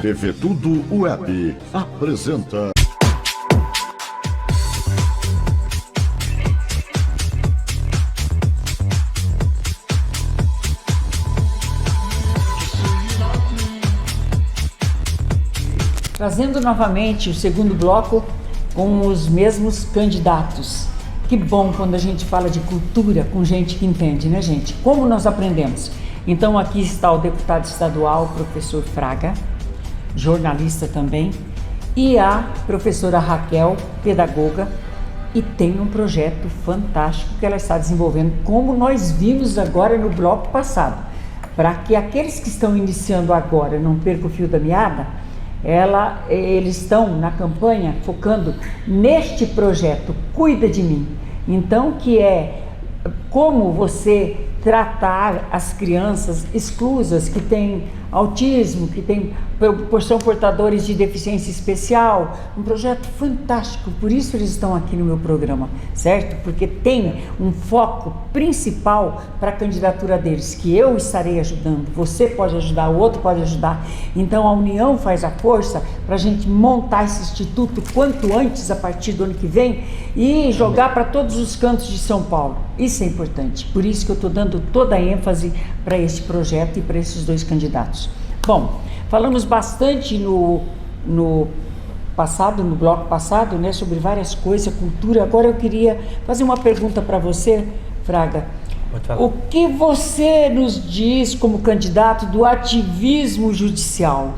TV Tudo Web apresenta. Trazendo novamente o segundo bloco com os mesmos candidatos. Que bom quando a gente fala de cultura com gente que entende, né, gente? Como nós aprendemos? Então aqui está o deputado estadual, professor Fraga, jornalista também, e a professora Raquel, pedagoga, e tem um projeto fantástico que ela está desenvolvendo, como nós vimos agora no bloco passado, para que aqueles que estão iniciando agora não percam o fio da meada. Eles estão na campanha focando neste projeto Cuida de Mim. Então, que é como você tratar as crianças exclusas que têm autismo, são portadores de deficiência especial. Um projeto fantástico, por isso eles estão aqui no meu programa, certo? Porque tem um foco principal para a candidatura deles, que eu estarei ajudando, você pode ajudar, o outro pode ajudar. Então a união faz a força para a gente montar esse instituto quanto antes, a partir do ano que vem, e jogar para todos os cantos de São Paulo. Isso é importante, por isso que eu estou dando toda a ênfase para este projeto e para esses dois candidatos. Bom, falamos bastante no bloco passado, né, sobre várias coisas, cultura. Agora eu queria fazer uma pergunta para você, Fraga. O que você nos diz como candidato do ativismo judicial?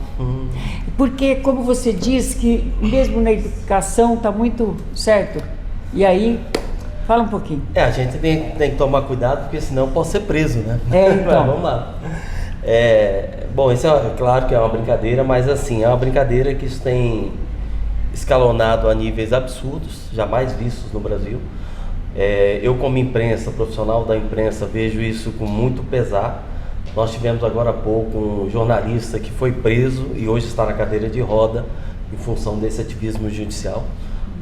Porque, como você diz, que mesmo na educação está muito certo. E aí, fala um pouquinho. A gente tem que tomar cuidado, porque senão pode ser preso, né? Então. Vamos lá. Bom, isso claro que é uma brincadeira, mas assim, é uma brincadeira que isso tem escalonado a níveis absurdos, jamais vistos no Brasil. Eu, como imprensa, profissional da imprensa, vejo isso com muito pesar. Nós tivemos agora há pouco um jornalista que foi preso e hoje está na cadeira de roda em função desse ativismo judicial,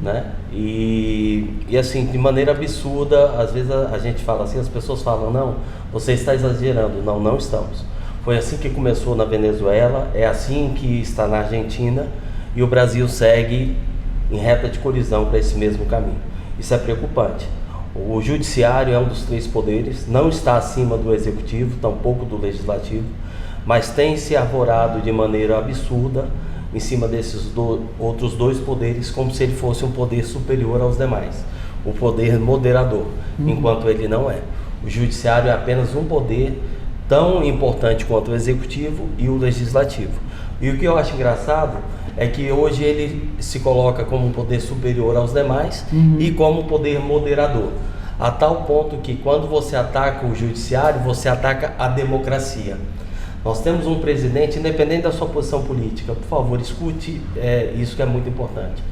né? E assim, de maneira absurda, às vezes a gente fala assim, as pessoas falam, não, você está exagerando. Não estamos. Foi assim que começou na Venezuela, é assim que está na Argentina, e o Brasil segue em reta de colisão para esse mesmo caminho. Isso é preocupante. O judiciário é um dos três poderes, não está acima do executivo, tampouco do legislativo, mas tem se arvorado de maneira absurda em cima desses outros dois poderes, como se ele fosse um poder superior aos demais, o poder moderador, enquanto ele não é. O judiciário é apenas um poder tão importante quanto o executivo e o legislativo. E o que eu acho engraçado é que hoje ele se coloca como um poder superior aos demais e como poder moderador, a tal ponto que quando você ataca o judiciário, você ataca a democracia. Nós temos um presidente, independente da sua posição política, por favor, escute isso que é muito importante.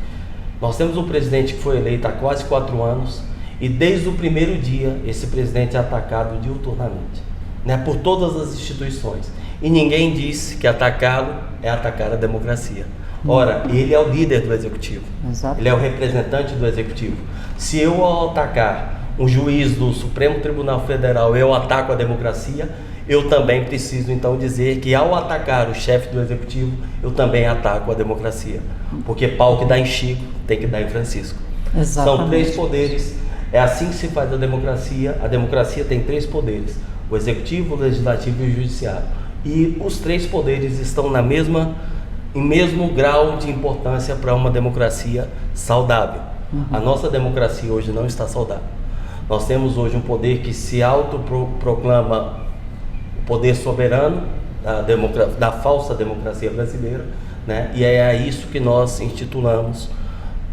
Nós temos um presidente que foi eleito há quase 4 anos e desde o primeiro dia esse presidente é atacado diuturnamente, né, por todas as instituições. E ninguém disse que atacá-lo é atacar a democracia. Ora, ele é o líder do executivo. Exato. Ele é o representante do executivo. Se eu, ao atacar um juiz do Supremo Tribunal Federal, eu ataco a democracia, eu também preciso então dizer que ao atacar o chefe do executivo, eu também ataco a democracia. Porque pau que dá em Chico tem que dar em Francisco. Exatamente. São 3 poderes, é assim que se faz a democracia. A democracia tem 3 poderes: o executivo, o legislativo e o judiciário. E os 3 poderes estão em mesmo grau de importância para uma democracia saudável. A nossa democracia hoje não está saudável. Nós temos hoje um poder que se autoproclama o poder soberano da falsa democracia brasileira, né? E é a isso que nós intitulamos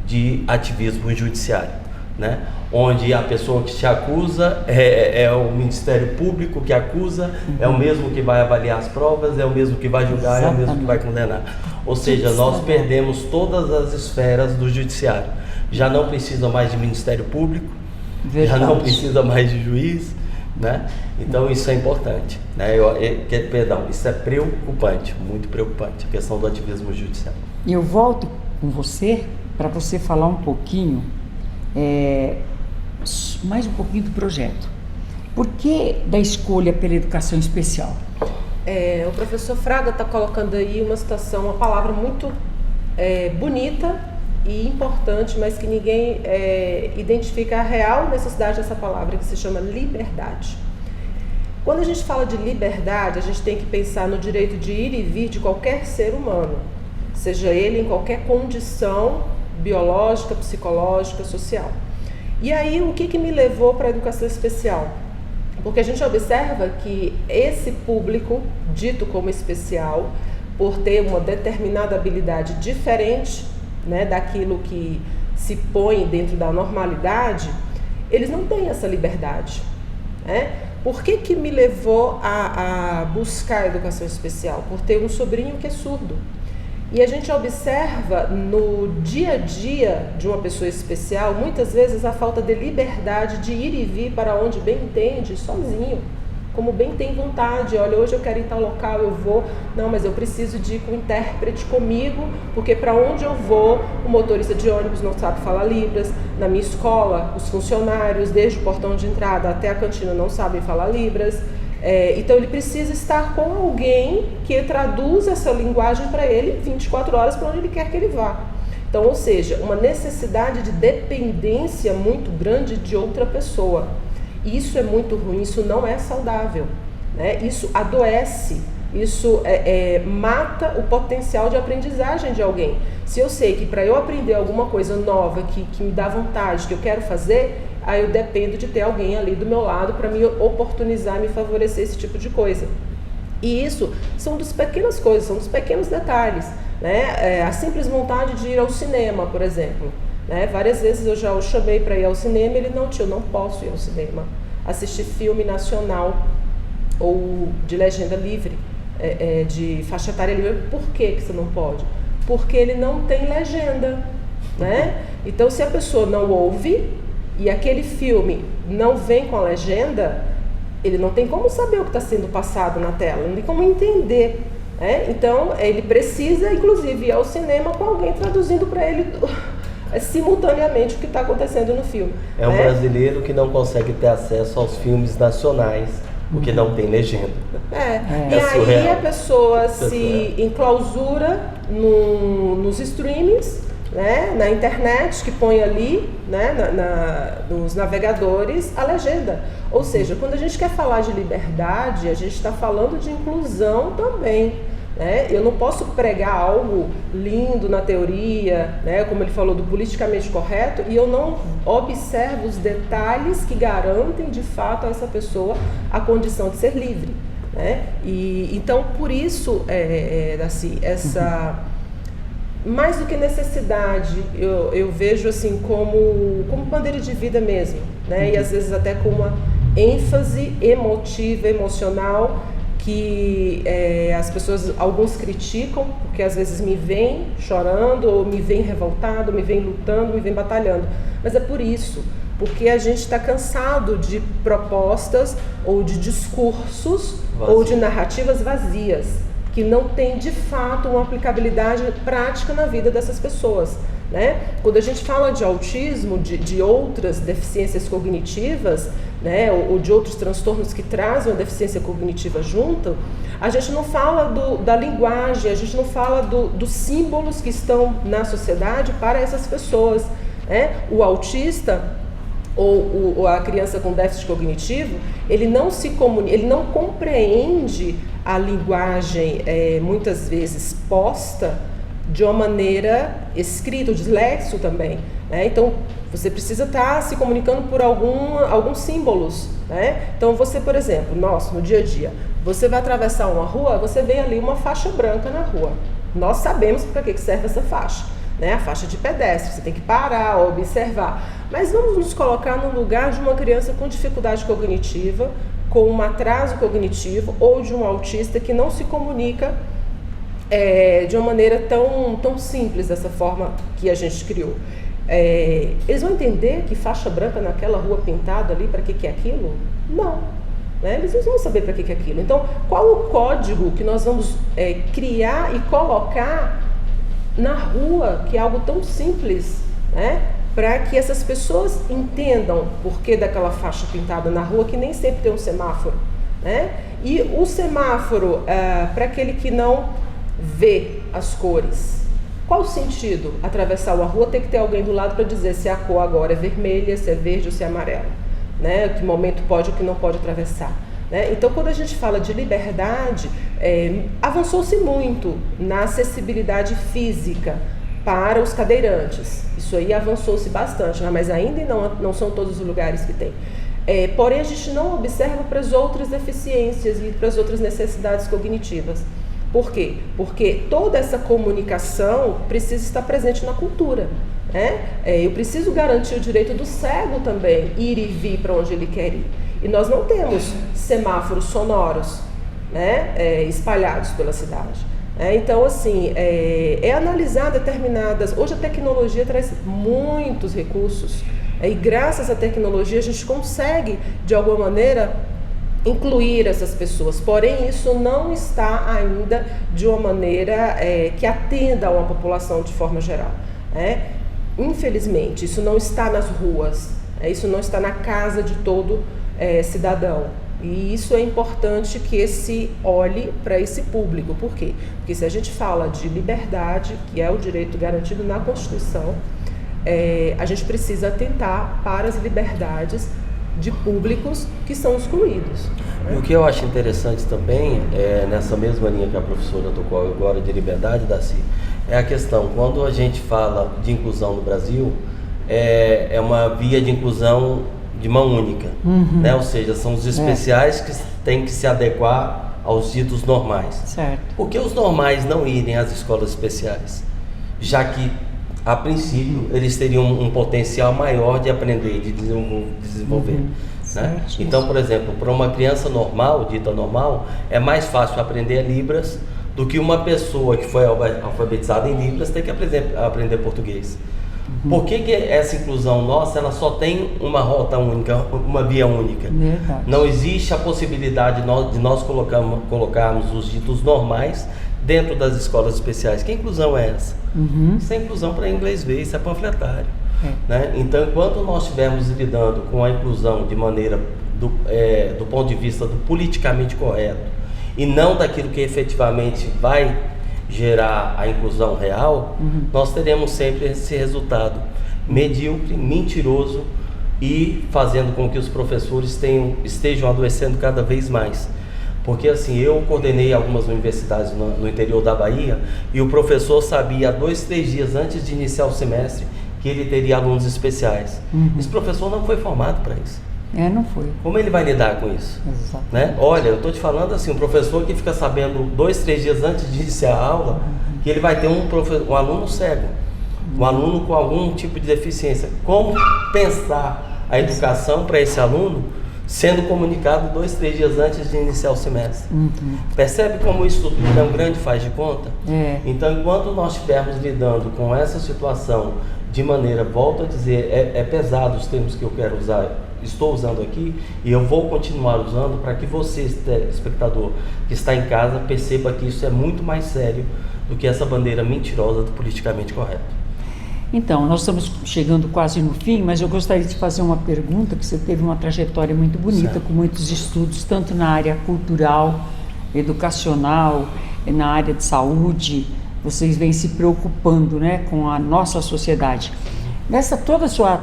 de ativismo judiciário, né? Onde a pessoa que te acusa é o Ministério Público que acusa, é o mesmo que vai avaliar as provas, é o mesmo que vai julgar, é o mesmo que vai condenar. Ou seja, nós perdemos todas as esferas do judiciário. Já não precisa mais de Ministério Público, já não precisa mais de juiz, né? Então isso é importante, né? Isso é preocupante, muito preocupante, a questão do ativismo judiciário. Eu volto com você para você falar um pouquinho, mais um pouquinho do projeto. Por que da escolha pela educação especial? O professor Fraga está colocando aí uma palavra muito bonita e importante, mas que ninguém identifica a real necessidade dessa palavra, que se chama liberdade. Quando a gente fala de liberdade, a gente tem que pensar no direito de ir e vir de qualquer ser humano, seja ele em qualquer condição biológica, psicológica, social. E aí, o que me levou para a educação especial? Porque a gente observa que esse público, dito como especial, por ter uma determinada habilidade diferente, né, daquilo que se põe dentro da normalidade, eles não têm essa liberdade, né? Por que me levou a buscar a educação especial? Por ter um sobrinho que é surdo. E a gente observa no dia a dia de uma pessoa especial, muitas vezes a falta de liberdade de ir e vir para onde bem entende, sozinho, como bem tem vontade. Olha, hoje eu quero ir em tal local, eu vou. Não, mas eu preciso de ir com o intérprete comigo, porque para onde eu vou, o motorista de ônibus não sabe falar Libras. Na minha escola, os funcionários, desde o portão de entrada até a cantina, não sabem falar Libras. Então ele precisa estar com alguém que traduza essa linguagem para ele 24 horas para onde ele quer que ele vá. Então, ou seja, uma necessidade de dependência muito grande de outra pessoa. Isso é muito ruim, isso não é saudável, né? Isso adoece, isso mata o potencial de aprendizagem de alguém. Se eu sei que para eu aprender alguma coisa nova que me dá vontade, que eu quero fazer, aí eu dependo de ter alguém ali do meu lado para me oportunizar, me favorecer esse tipo de coisa. E isso são das pequenas coisas, são dos pequenos detalhes, né? A simples vontade de ir ao cinema, por exemplo, né? Várias vezes eu já o chamei para ir ao cinema, ele não, tio, eu não posso ir ao cinema. Assistir filme nacional ou de legenda livre, de faixa etária livre. Por que você não pode? Porque ele não tem legenda, né? Então, se a pessoa não ouve e aquele filme não vem com a legenda, ele não tem como saber o que está sendo passado na tela, não tem como entender, né? Então, ele precisa, inclusive, ir ao cinema com alguém traduzindo para ele simultaneamente o que está acontecendo no filme. É um brasileiro que não consegue ter acesso aos filmes nacionais, porque não tem legenda. E aí surreal. A pessoa se enclausura nos streamings, né, na internet, que põe ali, né, nos navegadores a legenda. Ou seja, quando a gente quer falar de liberdade, a gente está falando de inclusão também, né? Eu não posso pregar algo lindo na teoria, né, como ele falou, do politicamente correto, e eu não observo os detalhes que garantem de fato a essa pessoa a condição de ser livre, né? E então, por isso, assim, essa mais do que necessidade, eu vejo assim como bandeira de vida mesmo, né? E às vezes até com uma ênfase emotiva, emocional, que as pessoas, alguns criticam, porque às vezes me veem chorando, ou me veem revoltado, me veem lutando, me veem batalhando. Mas é por isso, porque a gente está cansado de propostas ou de discursos ou de narrativas vazias, que não tem de fato uma aplicabilidade prática na vida dessas pessoas, né? Quando a gente fala de autismo, de outras deficiências cognitivas, né, ou de outros transtornos que trazem uma deficiência cognitiva junto, a gente não fala da linguagem, a gente não fala dos símbolos que estão na sociedade para essas pessoas, né? O autista ou a criança com déficit cognitivo, ele não se comunica, ele não compreende a linguagem muitas vezes posta de uma maneira escrita, o dislexo também, né? Então você precisa estar se comunicando por alguns símbolos, né? Então você, por exemplo, no dia a dia, você vai atravessar uma rua, você vê ali uma faixa branca na rua. Nós sabemos para que serve essa faixa, né? A faixa de pedestre, você tem que parar, observar. Mas vamos nos colocar no lugar de uma criança com dificuldade cognitiva, com um atraso cognitivo, ou de um autista que não se comunica de uma maneira tão simples, dessa forma que a gente criou. Eles vão entender que faixa branca naquela rua pintada ali, para que é aquilo? Não, né? Eles não vão saber para que é aquilo. Então, qual o código que nós vamos criar e colocar na rua, que é algo tão simples, né? Para que essas pessoas entendam por que daquela faixa pintada na rua, que nem sempre tem um semáforo, né? E o semáforo, para aquele que não vê as cores, qual o sentido atravessar uma rua, ter que ter alguém do lado para dizer se a cor agora é vermelha, se é verde ou se é amarela, né? Que momento pode ou que não pode atravessar, né? Então, quando a gente fala de liberdade, avançou-se muito na acessibilidade física para os cadeirantes. Isso aí avançou-se bastante, né? Mas ainda não são todos os lugares que tem. Porém, a gente não observa para as outras deficiências e para as outras necessidades cognitivas. Por quê? Porque toda essa comunicação precisa estar presente na cultura, né? Eu preciso garantir o direito do cego também ir e vir para onde ele quer ir. E nós não temos semáforos sonoros, né, espalhados pela cidade. Então, assim, analisar determinadas... Hoje a tecnologia traz muitos recursos, e graças à tecnologia a gente consegue, de alguma maneira, incluir essas pessoas. Porém, isso não está ainda de uma maneira que atenda a uma população de forma geral, né? Infelizmente, isso não está nas ruas, isso não está na casa de todo cidadão. E isso é importante que se olhe para esse público. Por quê? Porque se a gente fala de liberdade, que é o direito garantido na Constituição, a gente precisa atentar para as liberdades de públicos que são excluídos. E o que eu acho interessante também, nessa mesma linha que a professora tocou agora de liberdade, Darcy, é a questão, quando a gente fala de inclusão no Brasil, é uma via de inclusão de mão única, né? Ou seja, são os especiais que têm que se adequar aos ditos normais. Certo. Por que os normais não irem às escolas especiais? Já que, a princípio, eles teriam um potencial maior de aprender, de desenvolver. Né? Então, por exemplo, para uma criança normal, dita normal, é mais fácil aprender Libras do que uma pessoa que foi alfabetizada em Libras ter que aprender português. Por que essa inclusão nossa, ela só tem uma rota única, uma via única? Verdade. Não existe a possibilidade de nós colocarmos os ditos normais dentro das escolas especiais. Que inclusão é essa? Isso é inclusão para inglês ver, isso é panfletário. Né? Então, enquanto nós estivermos lidando com a inclusão de maneira do ponto de vista do politicamente correto e não daquilo que efetivamente vai gerar a inclusão real, nós teremos sempre esse resultado medíocre, mentiroso e fazendo com que os professores estejam adoecendo cada vez mais. Porque assim, eu coordenei algumas universidades no interior da Bahia e o professor sabia 2, 3 dias antes de iniciar o semestre que ele teria alunos especiais. Esse professor não foi formado para isso. Não foi. Como ele vai lidar com isso? Exatamente. Né? Olha, eu estou te falando assim, um professor que fica sabendo 2, 3 dias antes de iniciar a aula que ele vai ter um aluno cego, um aluno com algum tipo de deficiência. Como pensar a educação para esse aluno sendo comunicado 2, 3 dias antes de iniciar o semestre? Percebe como isso tudo é um grande faz de conta? Então, enquanto nós estivermos lidando com essa situação de maneira, volto a dizer, é pesado os termos que eu quero usar, estou usando aqui e eu vou continuar usando para que você, espectador que está em casa, perceba que isso é muito mais sério do que essa bandeira mentirosa do politicamente correto. Então, nós estamos chegando quase no fim, mas eu gostaria de fazer uma pergunta, que você teve uma trajetória muito bonita, certo, com muitos estudos, tanto na área cultural, educacional, na área de saúde. Vocês vêm se preocupando, né, com a nossa sociedade. Nessa toda a sua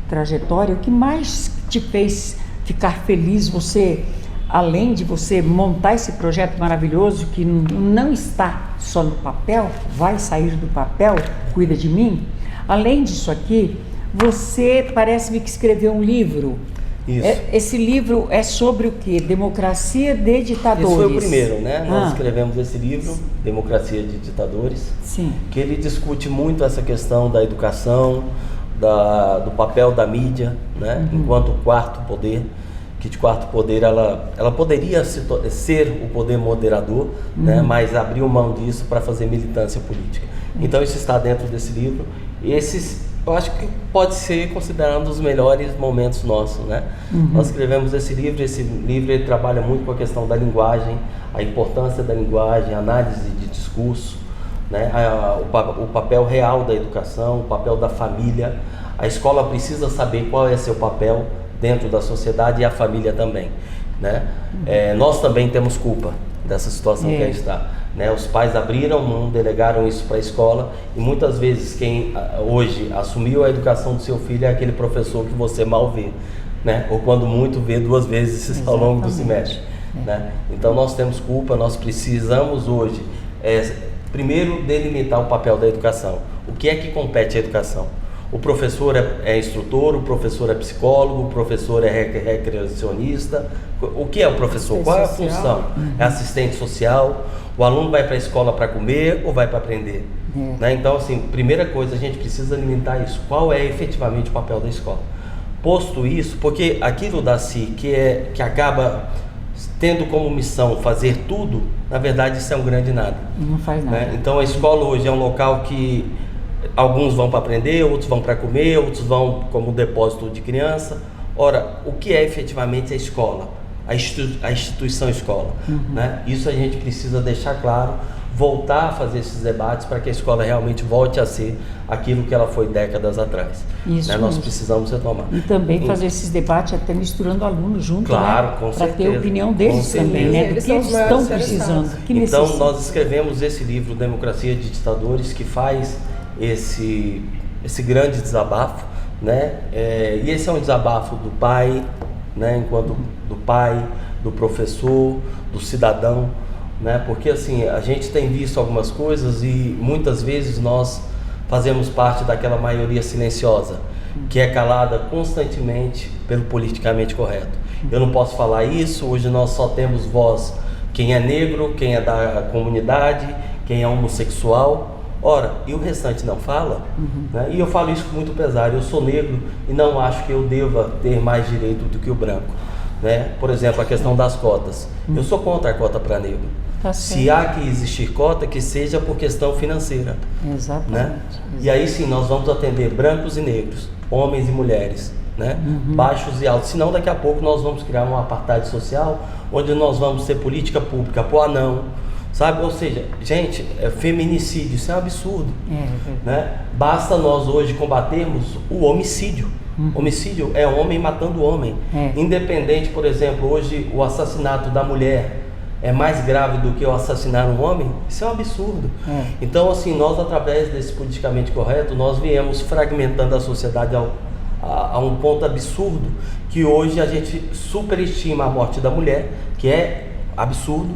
trajetória, o que mais te fez ficar feliz, você, além de você montar esse projeto maravilhoso que não está só no papel, vai sair do papel, cuida de mim, além disso aqui, você parece-me que escreveu um livro. Isso. Esse livro é sobre o quê? Democracia de Ditadores. Esse foi o primeiro, né? Nós escrevemos esse livro, Democracia de Ditadores, sim, que ele discute muito essa questão da educação, do papel da mídia, né? Enquanto quarto poder, que de quarto poder ela poderia ser o poder moderador, né? Mas abriu mão disso para fazer militância política. Então isso está dentro desse livro. Eu acho que pode ser considerado um dos melhores momentos nossos, né? Nós escrevemos esse livro ele trabalha muito com a questão da linguagem, a importância da linguagem, a análise de discurso, né? O papel real da educação, o papel da família. A escola precisa saber qual é seu papel dentro da sociedade e a família também. né? Nós também temos culpa dessa situação que a gente está, né? Os pais abriram mão, delegaram isso para a escola, e muitas vezes quem hoje assumiu a educação do seu filho é aquele professor que você mal vê, né? Ou quando muito vê 2 vezes ao longo do semestre, né? Então nós temos culpa, nós precisamos hoje primeiro delimitar o papel da educação. O que é que compete à educação? O professor é instrutor, o professor é psicólogo, o professor é recreacionista. O que é o professor? Qual é a função? É assistente social? O aluno vai para a escola para comer ou vai para aprender? Né? Então, assim, primeira coisa, a gente precisa alimentar isso. Qual é efetivamente o papel da escola? Posto isso, porque aquilo da CI que acaba tendo como missão fazer tudo, na verdade isso é um grande nada. Não faz nada. Né? Então a escola hoje é um local que alguns vão para aprender, outros vão para comer, outros vão como depósito de criança. Ora, o que é efetivamente a escola? A instituição escola, né? Isso a gente precisa deixar claro, voltar a fazer esses debates para que a escola realmente volte a ser aquilo que ela foi décadas atrás. Isso, né? Nós precisamos retomar. E também fazer esses debates até misturando alunos junto, claro, né? com Para ter a opinião com deles certeza. também, né? Do que eles estão precisando. Que então necessitam. nós escrevemos esse livro, Democracia de Ditadores, que faz esse grande desabafo, né? E esse é um desabafo do pai, né? Enquanto do pai, do professor, do cidadão, né? Porque assim, a gente tem visto algumas coisas e muitas vezes nós fazemos parte daquela maioria silenciosa, que é calada constantemente pelo politicamente correto. Eu não posso falar isso, hoje nós só temos voz quem é negro, quem é da comunidade, quem é homossexual. Ora, e o restante não fala? Né? E eu falo isso com muito pesar. Eu sou negro e não acho que eu deva ter mais direito do que o branco, né? Por exemplo, a questão das cotas. Eu sou contra a cota para negro. Tá Se há que existir cota, que seja por questão financeira. Exatamente. Né? E aí sim, nós vamos atender brancos e negros, homens e mulheres, né? Baixos e altos. Senão daqui a pouco nós vamos criar um apartheid social, onde nós vamos ter política pública pro anão, sabe? Ou seja, gente, feminicídio, isso é um absurdo. Né? Basta nós hoje combatermos o homicídio. Homicídio é homem matando homem. Independente, por exemplo, hoje o assassinato da mulher é mais grave do que o assassinar um homem, isso é um absurdo. Então, assim, nós através desse politicamente correto, nós viemos fragmentando a sociedade a um ponto absurdo, que hoje a gente superestima a morte da mulher, que é absurdo,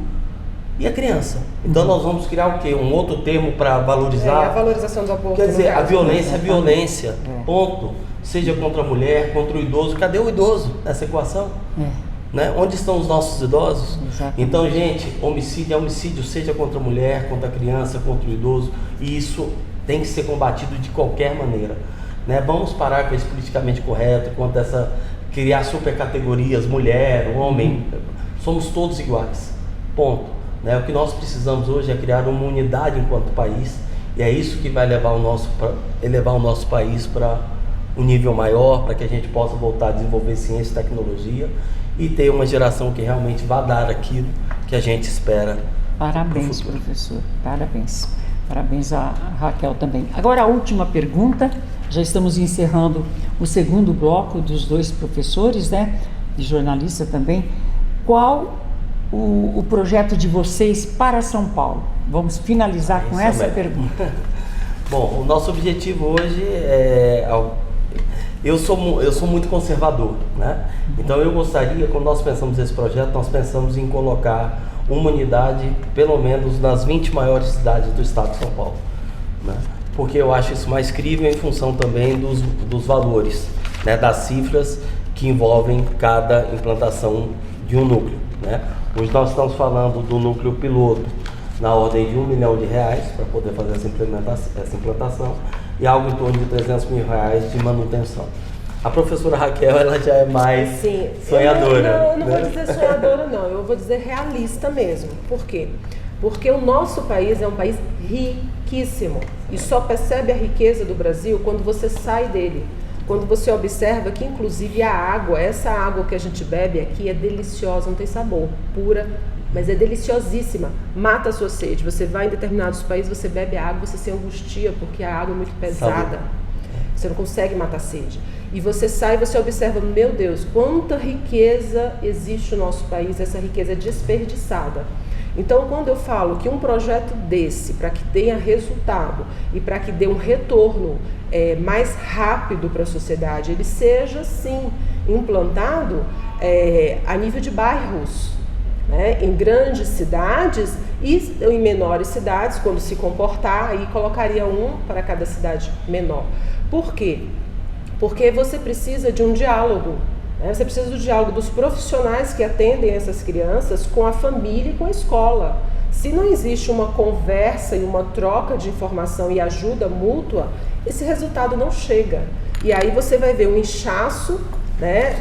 e a criança. Então nós vamos criar o quê? Um outro termo para valorizar. A valorização do aborto. Quer dizer, a violência é violência. Ponto. Seja contra a mulher, contra o idoso. Cadê o idoso nessa equação? Né? Onde estão os nossos idosos? Exatamente. Então, gente, homicídio é homicídio, seja contra a mulher, contra a criança, contra o idoso. E isso tem que ser combatido de qualquer maneira. Né? Vamos parar com esse politicamente correto, quanto essa criar supercategorias, mulher, homem. Somos todos iguais. Ponto. Né? O que nós precisamos hoje é criar uma unidade enquanto país, e é isso que vai elevar o nosso país para um nível maior, para que a gente possa voltar a desenvolver ciência e tecnologia e ter uma geração que realmente vá dar aquilo que a gente espera. Parabéns, professor. Parabéns. Parabéns a Raquel também. Agora a última pergunta, já estamos encerrando o segundo bloco dos 2 professores, né? De jornalista também. Qual o projeto de vocês para São Paulo? Vamos finalizar com essa pergunta. Bom, o nosso objetivo hoje é... Eu sou muito conservador, né? Então eu gostaria, quando nós pensamos nesse projeto, nós pensamos em colocar uma unidade, pelo menos nas 20 maiores cidades do estado de São Paulo, né? Porque eu acho isso mais crível em função também dos valores, né? Das cifras que envolvem cada implantação de um núcleo, né? Hoje nós estamos falando do núcleo piloto na ordem de R$1 milhão para poder fazer essa implantação e algo em torno de R$300 mil de manutenção. A professora Raquel, ela já é mais sonhadora. Não vou dizer sonhadora não, eu vou dizer realista mesmo. Por quê? Porque o nosso país é um país riquíssimo e só percebe a riqueza do Brasil quando você sai dele. Quando você observa que, inclusive, a água, essa água que a gente bebe aqui é deliciosa, não tem sabor, pura, mas é deliciosíssima, mata a sua sede. Você vai em determinados países, você bebe a água, você se angustia porque a água é muito pesada, você não consegue matar a sede. e você sai e você observa, meu Deus, quanta riqueza existe no nosso país, essa riqueza é desperdiçada. Então, quando eu falo que um projeto desse, para que tenha resultado e para que dê um retorno mais rápido para a sociedade, ele seja, sim, implantado a nível de bairros, né, em grandes cidades e em menores cidades, quando se comportar, aí colocaria um para cada cidade menor. Por quê? Porque você precisa de um diálogo. Você precisa do diálogo dos profissionais que atendem essas crianças com a família e com a escola. Se não existe uma conversa e uma troca de informação e ajuda mútua, esse resultado não chega. E aí você vai ver o inchaço, né,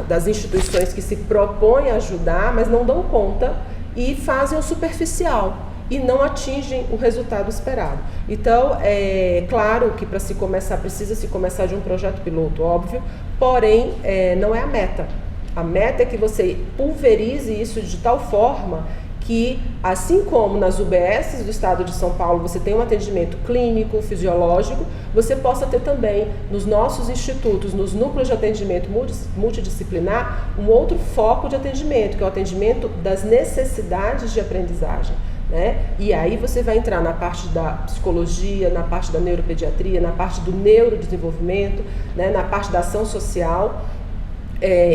das instituições que se propõem a ajudar, mas não dão conta e fazem o superficial e não atingem o resultado esperado. Então, é claro que para se começar, precisa se começar de um projeto piloto, óbvio, porém, não é a meta. A meta é que você pulverize isso de tal forma que, assim como nas UBSs do estado de São Paulo você tem um atendimento clínico, fisiológico, você possa ter também nos nossos institutos, nos núcleos de atendimento multidisciplinar, um outro foco de atendimento, que é o atendimento das necessidades de aprendizagem. Né? E aí você vai entrar na parte da psicologia, na parte da neuropediatria, na parte do neurodesenvolvimento, né? Na parte da ação social.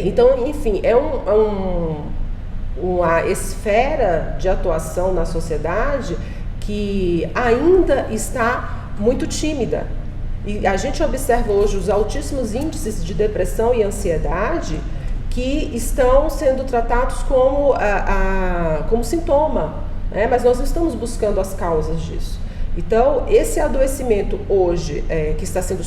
Então, enfim, é uma esfera de atuação na sociedade que ainda está muito tímida. E a gente observa hoje os altíssimos índices de depressão e ansiedade que estão sendo tratados como sintoma. Mas nós não estamos buscando as causas disso. Então, esse adoecimento hoje, que está sendo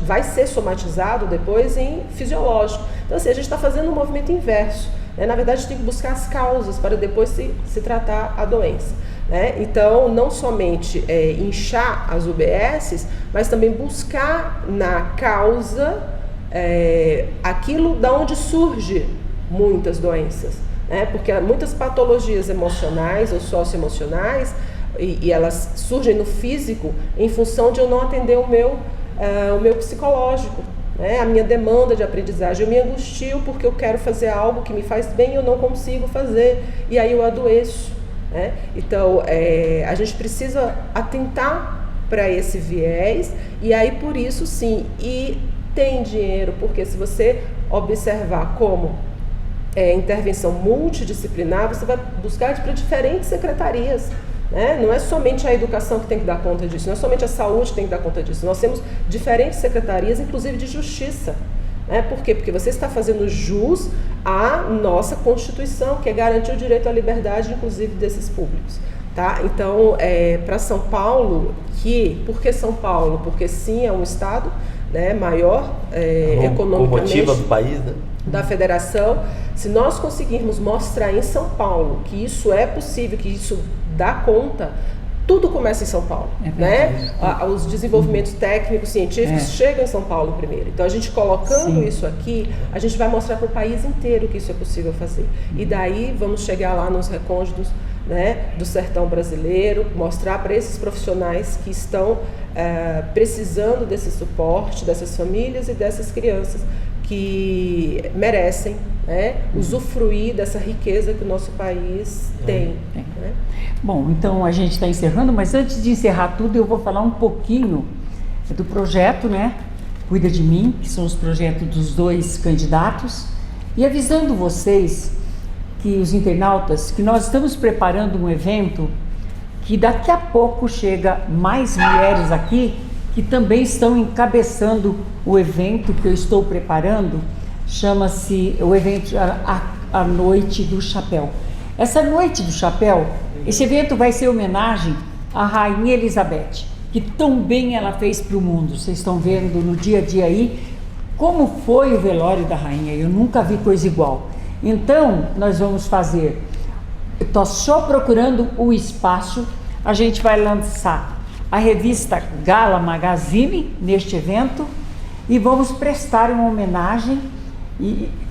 vai ser somatizado depois em fisiológico. Então, assim, a gente está fazendo um movimento inverso. Na verdade, a gente tem que buscar as causas para depois se tratar a doença. Então, não somente inchar as UBSs, mas também buscar na causa aquilo da onde surge muitas doenças. Porque muitas patologias emocionais ou socioemocionais, e elas surgem no físico em função de eu não atender o meu psicológico, a minha demanda de aprendizagem. Eu me angustio porque eu quero fazer algo que me faz bem e eu não consigo fazer, e aí eu adoeço. Então, a gente precisa atentar para esse viés, e aí por isso sim, e tem dinheiro, porque se você observar como intervenção multidisciplinar, você vai buscar para diferentes secretarias. Não é somente a educação que tem que dar conta disso, não é somente a saúde que tem que dar conta disso. Nós temos diferentes secretarias, inclusive de justiça. Por quê? Porque você está fazendo jus à nossa Constituição, que garantir o direito à liberdade, inclusive, desses públicos. Tá? Então, para São Paulo, por que São Paulo? Porque sim, é um estado maior economicamente do país, né? Da federação. Se nós conseguirmos mostrar em São Paulo que isso é possível, que isso dá conta, tudo começa em São Paulo, Os desenvolvimentos técnicos, científicos chegam em São Paulo primeiro. Então, a gente colocando isso aqui, a gente vai mostrar para o país inteiro que isso é possível fazer. E daí vamos chegar lá nos recônditos, do sertão brasileiro, mostrar para esses profissionais que estão precisando desse suporte, dessas famílias e dessas crianças que merecem usufruir dessa riqueza que o nosso país tem. Bom, então a gente está encerrando, mas antes de encerrar tudo, eu vou falar um pouquinho do projeto, Cuida de Mim, que são os projetos dos 2 candidatos, e avisando vocês, que os internautas, que nós estamos preparando um evento que daqui a pouco chega mais mulheres aqui que também estão encabeçando o evento que eu estou preparando. Chama-se o evento a Noite do Chapéu. Essa Noite do Chapéu, esse evento vai ser homenagem à Rainha Elizabeth, que tão bem ela fez para o mundo. Vocês estão vendo no dia a dia aí como foi o velório da rainha. Eu nunca vi coisa igual. Então, nós vamos fazer, estou só procurando o espaço, a gente vai lançar a revista Gala Magazine neste evento e vamos prestar uma homenagem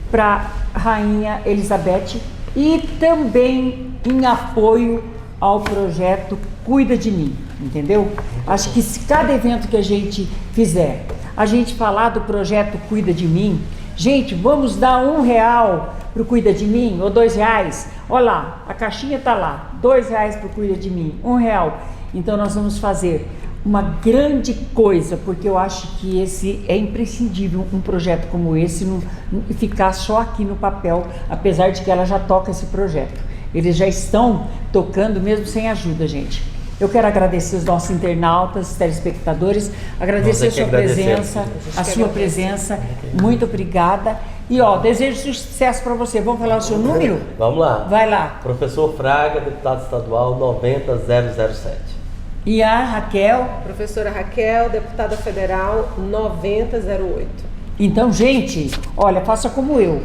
para a Rainha Elizabeth e também em apoio ao projeto Cuida de Mim, entendeu? Acho que se cada evento que a gente fizer, a gente falar do projeto Cuida de Mim. Gente, vamos dar R$1 pro Cuida de Mim, ou R$2. Olha lá, a caixinha tá lá, R$2 pro Cuida de Mim, R$1. Então nós vamos fazer uma grande coisa, porque eu acho que esse é imprescindível, um projeto como esse não ficar só aqui no papel, apesar de que ela já toca esse projeto. Eles já estão tocando mesmo sem ajuda, gente. Eu quero agradecer os nossos internautas, telespectadores, agradecer a sua presença, muito obrigada. E ó, desejo sucesso para você. Vamos falar o seu número? Vamos lá. Vai lá. Professor Fraga, deputado estadual 90007. E a Raquel? Professora Raquel, deputada federal 9008. Então, gente, olha, faça como eu.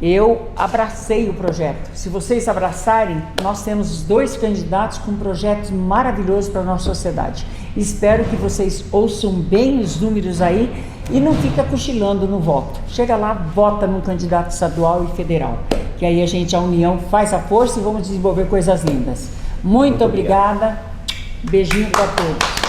Eu abracei o projeto. Se vocês abraçarem, nós temos os 2 candidatos com projetos maravilhosos para a nossa sociedade. Espero que vocês ouçam bem os números aí e não fica cochilando no voto. Chega lá, vota no candidato estadual e federal, que aí a união faz a força e vamos desenvolver coisas lindas. Muito obrigada. Beijinho para todos.